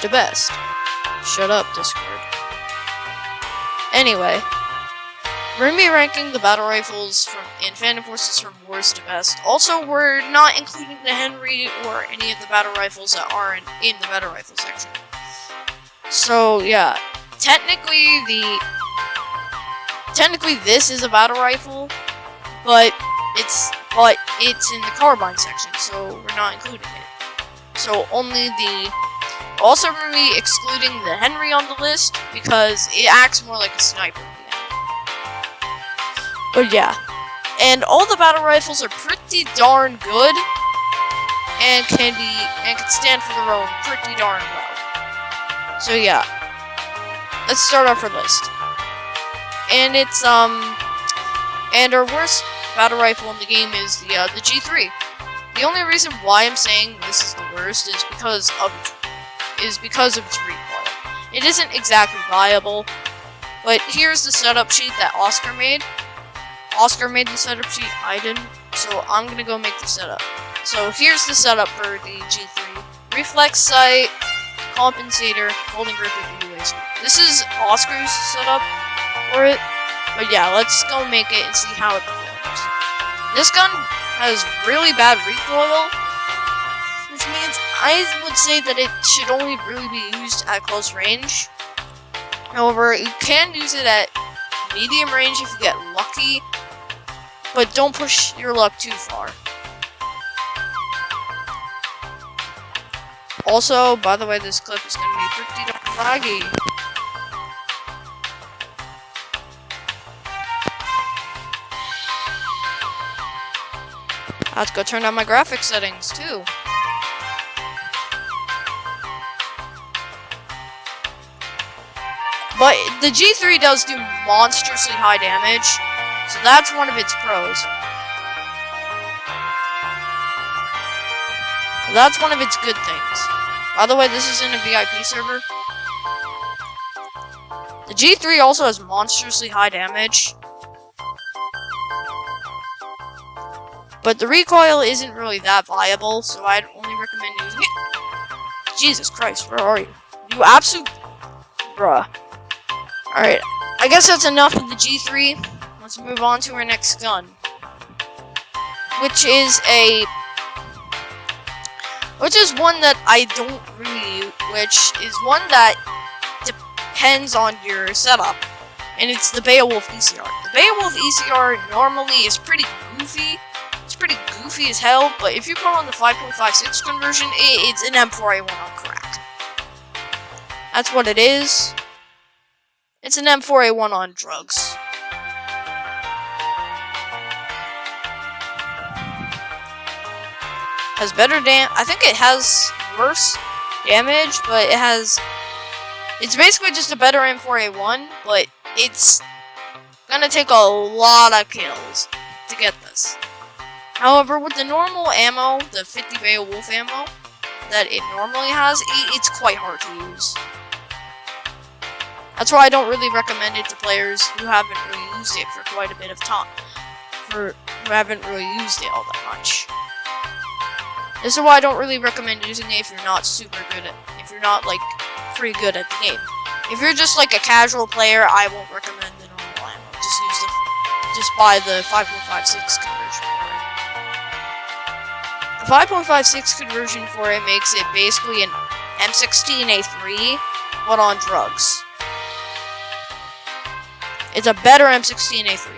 to best. Shut up, Discord. Anyway, we're going to be ranking the battle rifles in Phantom Forces from worst to best. Also, we're not including the Henry or any of the battle rifles that aren't in the battle rifle section. So, yeah. Technically, this is a battle rifle, but it's in the carbine section, so we're not including it. So only also we're going to be excluding the Henry on the list because it acts more like a sniper. But yeah, and all the battle rifles are pretty darn good and can stand for their own pretty darn well. So yeah, let's start off our list. And it's and our worst battle rifle in the game is the G3. The only reason why I'm saying this is the worst is because of its recoil. It isn't exactly viable, but here's the setup sheet that Oscar made. Oscar made the setup sheet, I didn't, so I'm gonna go make the setup. So here's the setup for the G3. Reflex sight, compensator, holding grip with laser. This is Oscar's setup for it, but yeah, let's go make it and see how it performs. This gun has really bad recoil, which means I would say that it should only really be used at close range. However, you can use it at medium range if you get lucky, but don't push your luck too far. Also, by the way, this clip is going to be pretty darn laggy. I have to go turn down my graphics settings too. But the G3 does do monstrously high damage, so that's one of its pros. That's one of its good things. By the way, this is in a VIP server. The G3 also has monstrously high damage, but the recoil isn't really that viable, so I'd only recommend using it. Jesus Christ, where are you? You absolute... Bruh. Alright, I guess that's enough of the G3. Let's move on to our next gun. Which is one that I don't really use, which is one that depends on your setup. And it's the Beowulf ECR. The Beowulf ECR normally is pretty goofy. It's pretty goofy as hell, but if you put on the 5.56 conversion, it's an M4A1 on crack. That's what it is. It's an M4A1 on drugs. Has better I think it has worse damage, but it's basically just a better M4A1, but it's gonna take a lot of kills to get this. However, with the normal ammo, the 50 Beowulf ammo that it normally has, it's quite hard to use. That's why I don't really recommend it to players who haven't really used it for quite a bit of time. Who haven't really used it all that much. This is why I don't really recommend using it if you're not if you're not, like, pretty good at the game. If you're just, like, a casual player, I won't recommend the normal ammo. Just buy the 5.56 conversion for it. The 5.56 conversion for it makes it basically an M16A3, but on drugs. It's a better M16A3.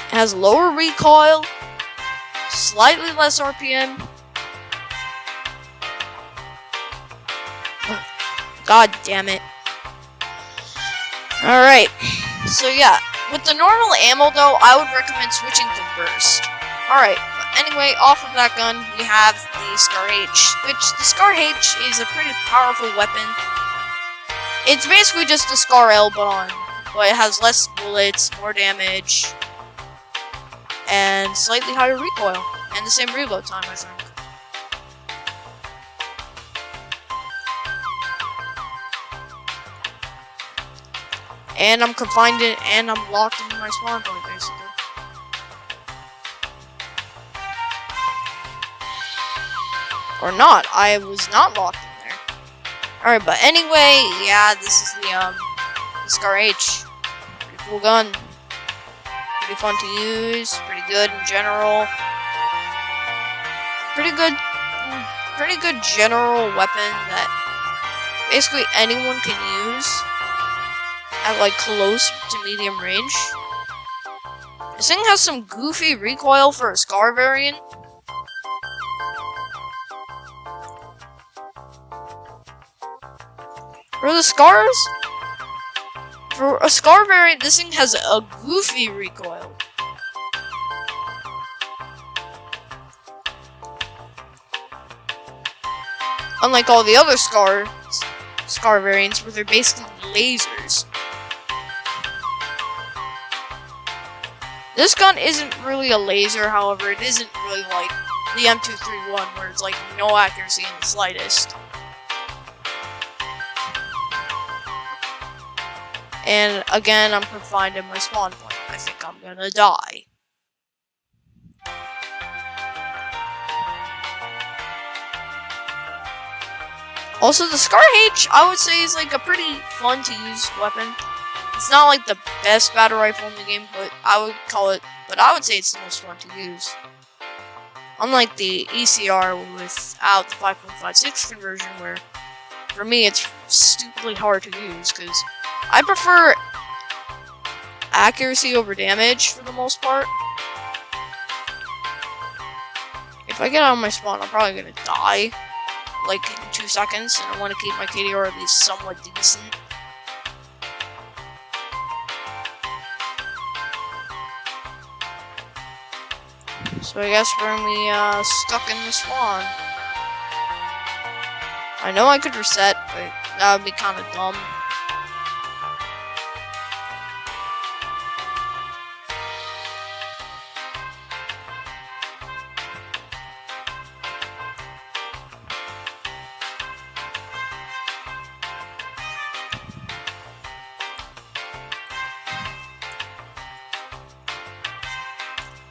It has lower recoil, slightly less RPM. God damn it. Alright, so yeah, with the normal ammo though, I would recommend switching to burst. Alright, anyway, off of that gun, we have the Scar H, which the Scar H is a pretty powerful weapon. It's basically just a Scar L, but it has less bullets, more damage, and slightly higher recoil, and the same reload time, I think. And I'm confined in, and I'm locked into my spawn point, basically. Or not. I was not locked in there. Alright, but anyway, yeah, this is the Scar H. Pretty cool gun. Pretty fun to use. Pretty good in general. Pretty good general weapon that basically anyone can use at like close to medium range. This thing has some goofy recoil for a Scar variant. For the Scars, for a Scar variant, this thing has a goofy recoil. Unlike all the other Scar variants, where they're basically lasers. This gun isn't really a laser, however, it isn't really like the M231, where it's like no accuracy in the slightest. And again, I'm confined in my spawn point. I think I'm gonna die. Also, the Scar H, I would say, is like a pretty fun to use weapon. It's not like the best battle rifle in the game, but I would say it's the most fun to use. Unlike the ECR without the 5.56 conversion, where for me it's stupidly hard to use, because I prefer accuracy over damage for the most part. If I get out of my spawn, I'm probably gonna die, like, in 2 seconds, and I want to keep my KDR at least somewhat decent. So I guess we're gonna be stuck in the spawn. I know I could reset, but that would be kind of dumb.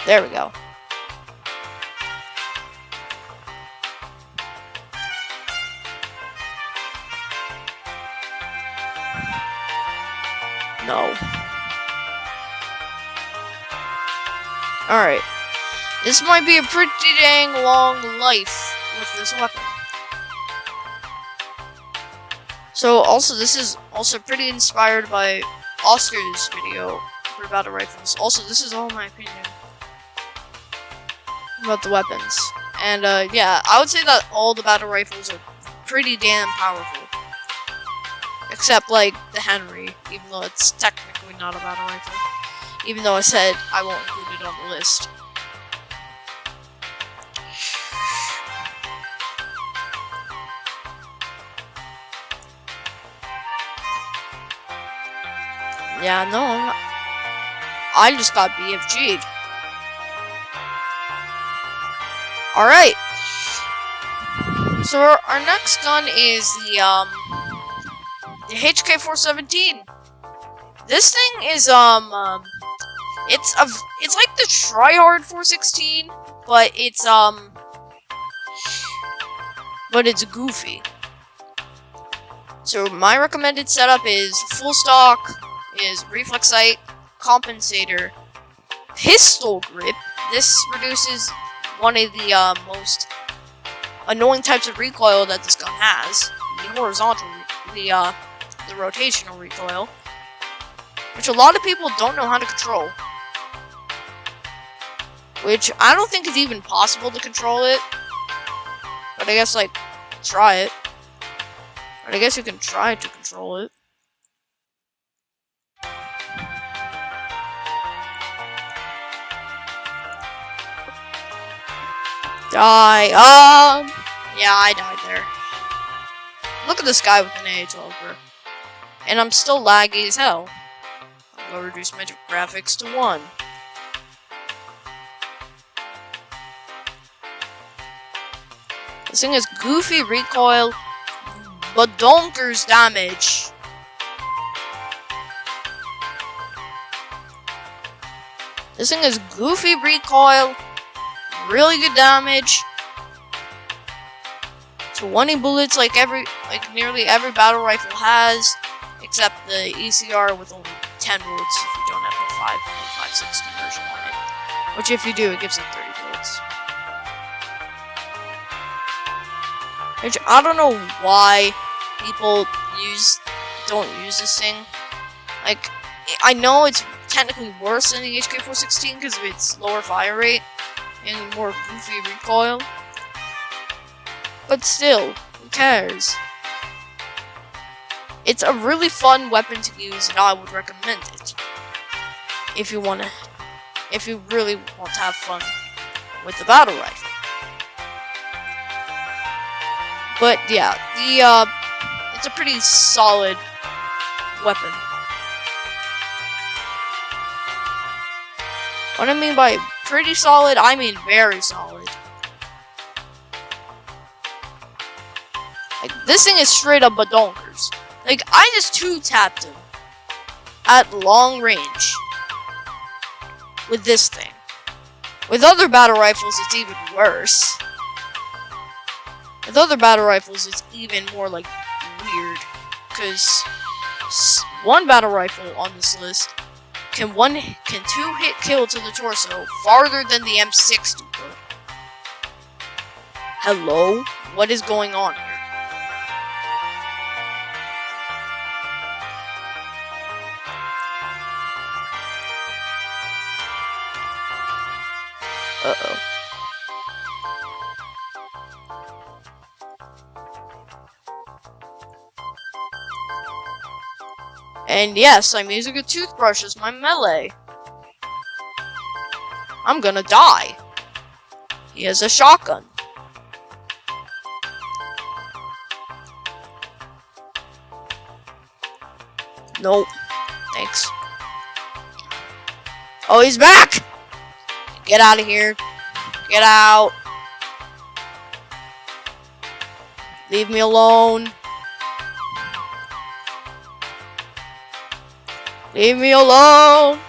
There we go. No. Alright. This might be a pretty dang long life with this weapon. So, also, this is also pretty inspired by Oscar's video for battle rifles. Also, this is all my opinion about the weapons. And, yeah, I would say that all the battle rifles are pretty damn powerful. Except, like, the Henry, even though it's technically not a battle rifle. Even though I said I won't include it on the list. Yeah, no, I'm not. I just got BFG'd. Alright. So our next gun is the HK417. This thing is it's like the tryhard 416, but it's goofy. So my recommended setup is full stock, is reflex sight, compensator, pistol grip. This reduces one of the most annoying types of recoil that this gun has, the horizontal, the rotational recoil, which a lot of people don't know how to control. Which I don't think is even possible to control it. But I guess, like, try it. But I guess you can try to control it. Die. Yeah, I died there. Look at this guy with an AH-12 grip. And I'm still laggy as hell. I'm gonna reduce my graphics to 1. This thing has goofy recoil, but donkers damage. This thing has goofy recoil, really good damage, 20 bullets like nearly every battle rifle has, except the ECR with only 10 bullets if you don't have the 5.56 conversion on it. Which if you do, it gives it 30 bullets. Which I don't know why people don't use this thing. Like, I know it's technically worse than the HK416 because of its lower fire rate and more goofy recoil. But still, who cares? It's a really fun weapon to use, and I would recommend it. If you really want to have fun with the battle rifle. But yeah, it's a pretty solid weapon. What I mean by pretty solid, I mean very solid. Like, this thing is straight up badonkers. Like, I just 2-tapped him at long range with this thing. With other battle rifles, it's even worse. With other battle rifles, it's even more, like, weird. Because one battle rifle on this list can 2-hit kill to the torso farther than the M60 could. Hello? What is going on here? Uh-oh. And yes, I'm using a toothbrush as my melee. I'm gonna die. He has a shotgun. Nope. Thanks. Oh, he's back! Get out of here. Get out. Leave me alone. Leave me alone.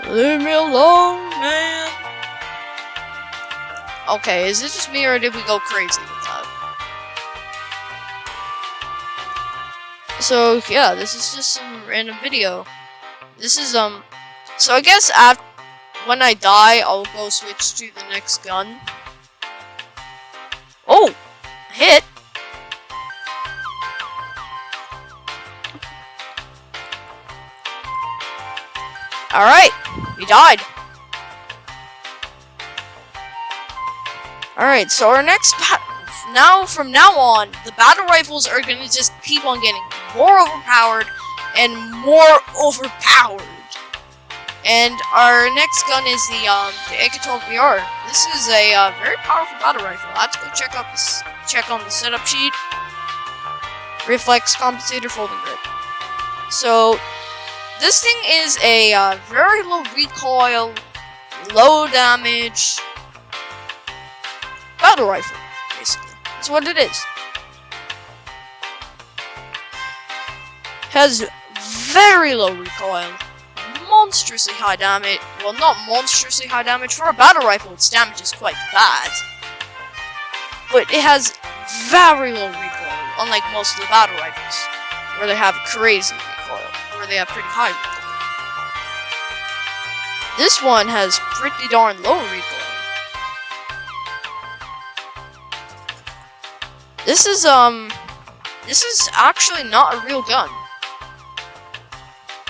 Leave me alone, man. Okay, is it just me or did we go crazy with that? So yeah, this is just some random video. This is so I guess when I die, I'll go switch to the next gun. Oh, hit. All right, he died. All right, so our next from now on, the battle rifles are gonna just keep on getting more overpowered and more overpowered. And our next gun is the AK-12VR. This is a very powerful battle rifle. Let's go check on the setup sheet. Reflex, compensator, folding grip. So this thing is a very low recoil, low damage battle rifle. Basically, that's what it is. Has very low recoil. Monstrously high damage. Well, not monstrously high damage. For a battle rifle, its damage is quite bad. But it has very low recoil, unlike most of the battle rifles, where they have crazy recoil, where they have pretty high recoil. This one has pretty darn low recoil. This is actually not a real gun.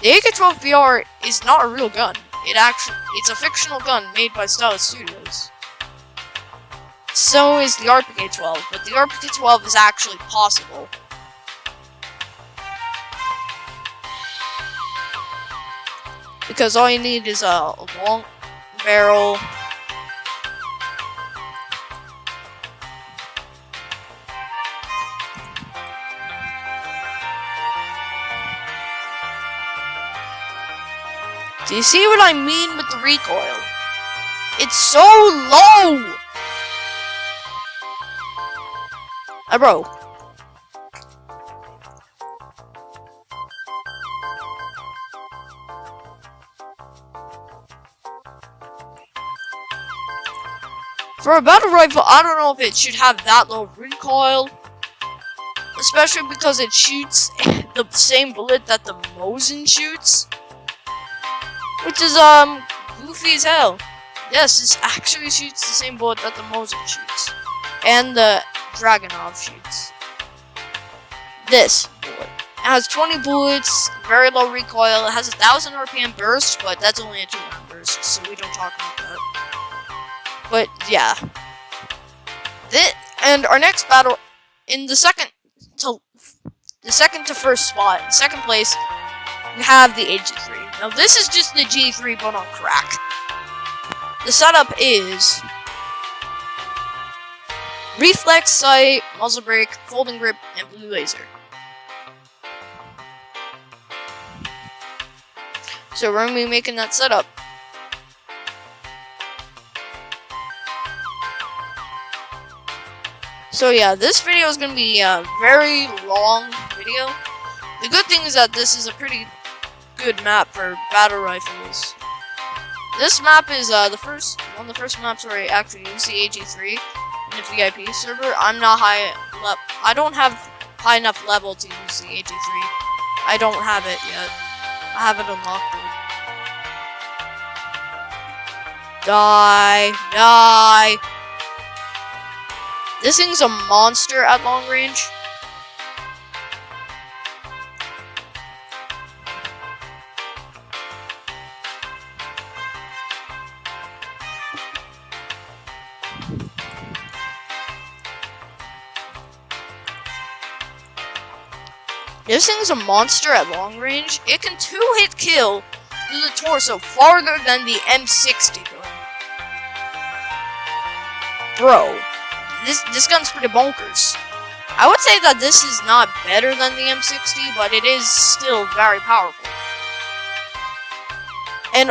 The AK-12VR is not a real gun. It's a fictional gun made by Stylus Studios. So is the RPK-12, but the RPK-12 is actually possible. Because all you need is a long barrel. Do you see what I mean with the recoil? It's so low! Bro. For a battle rifle, I don't know if it should have that low recoil. Especially because it shoots the same bullet that the Mosin shoots. Which is, goofy as hell. Yes, this actually shoots the same bullet that the Mosin shoots. And the Dragunov shoots. This bullet. It has 20 bullets, very low recoil. It has 1,000 RPM burst, but that's only a 2-round burst, so we don't talk about that. But, yeah. And our next battle, in the second to first spot, in second place, we have the AG3. Now, this is just the G3, but on crack. The setup is reflex sight, muzzle brake, folding grip, and blue laser. So we're going to be making that setup. So yeah, this video is going to be a very long video. The good thing is that this is a pretty good map for battle rifles. This map is one of the first maps where I actually use the AG3 in a VIP server. I'm not I don't have high enough level to use the AG3. I don't have it yet. I have it unlocked though. Die. This thing's a monster at long range. This thing's a monster at long range. It can 2-hit kill through the torso farther than the M60 gun. Bro, this gun's pretty bonkers. I would say that this is not better than the M60, but it is still very powerful. And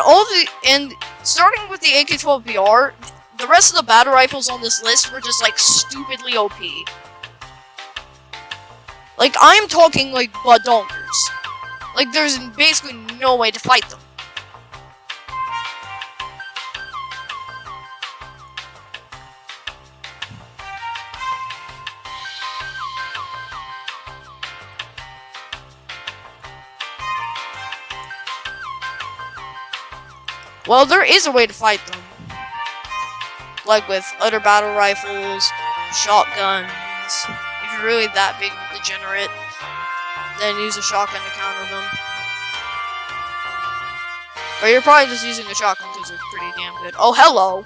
starting with the AK-12BR, the rest of the battle rifles on this list were just like stupidly OP. Like, I'm talking like badonkers. Like, there's basically no way to fight them. Well, there is a way to fight them. Like with other battle rifles, shotguns. If you're really that big of a degenerate, then use a shotgun to counter them. But you're probably just using a shotgun because it's pretty damn good. Oh, hello!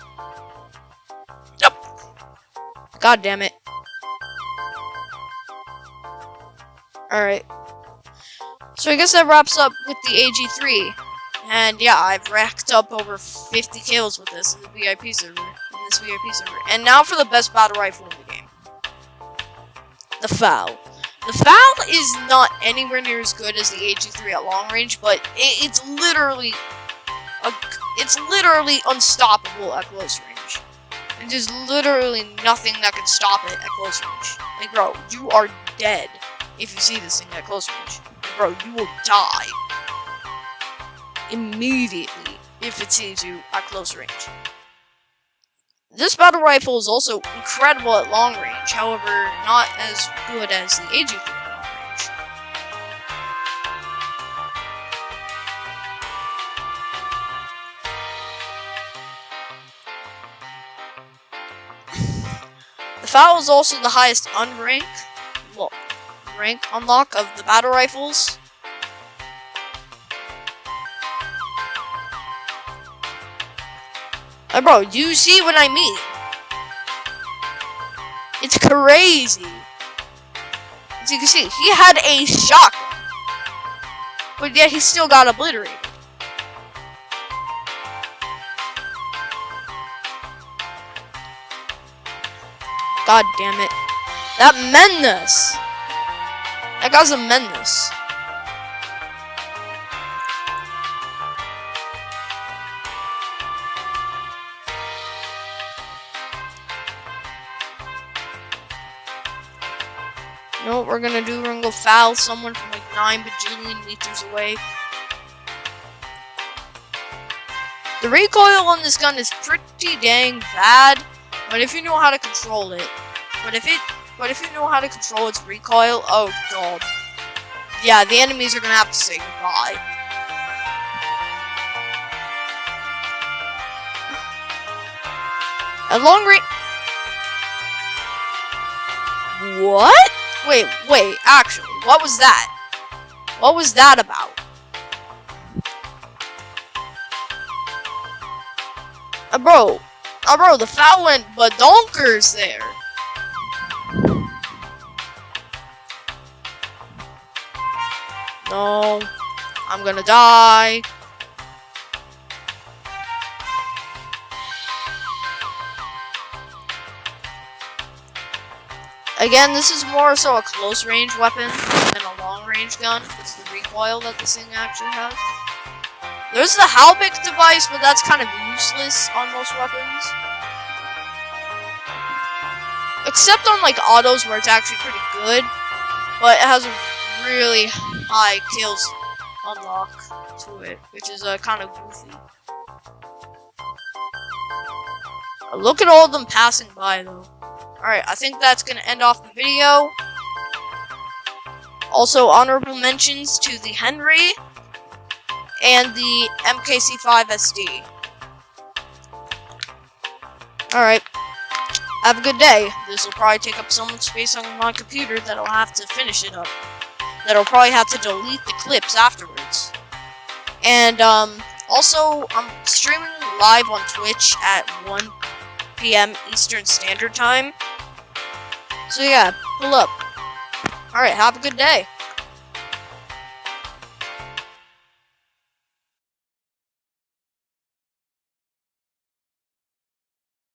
Yep. God damn it. Alright. So I guess that wraps up with the AG3. And yeah, I've racked up over 50 kills with this in the VIP server. And now for the best battle rifle in the game. The FAL. The FAL is not anywhere near as good as the AG3 at long range, but it's literally unstoppable at close range. And there's literally nothing that can stop it at close range. Like, bro, you are dead if you see this thing at close range. Bro, you will die immediately if it sees you at close range. This battle rifle is also incredible at long range, however, not as good as the AG3 at long range. The FAL is also the highest rank unlock of the battle rifles. Bro, you see what I mean? It's crazy. As you can see, he had a shotgun, but yet he still got obliterated. God damn it. That menace. That guy's a menace. You know what we're gonna do? We're gonna go foul someone from like 9 bajillion meters away. The recoil on this gun is pretty dang bad, But if you know how to control it, but if you know how to control its recoil, oh god. Yeah, the enemies are gonna have to say goodbye. At long range. What? Wait, actually, what was that? What was that about? Bro, the foul went badonkers there. No, I'm gonna die. Again, this is more so a close range weapon than a long range gun. It's the recoil that this thing actually has. There's the Halbig device, but that's kind of useless on most weapons. Except on like autos where it's actually pretty good, but it has a really high kills unlock to it, which is kind of goofy. Look at all of them passing by though. Alright, I think that's gonna end off the video. Also, honorable mentions to the Henry and the MKC5 SD. Alright, have a good day. This will probably take up so much space on my computer that I'll have to finish it up. That I'll probably have to delete the clips afterwards. And, also, I'm streaming live on Twitch at 1 p.m. Eastern Standard Time. So yeah, pull up. Alright, have a good day.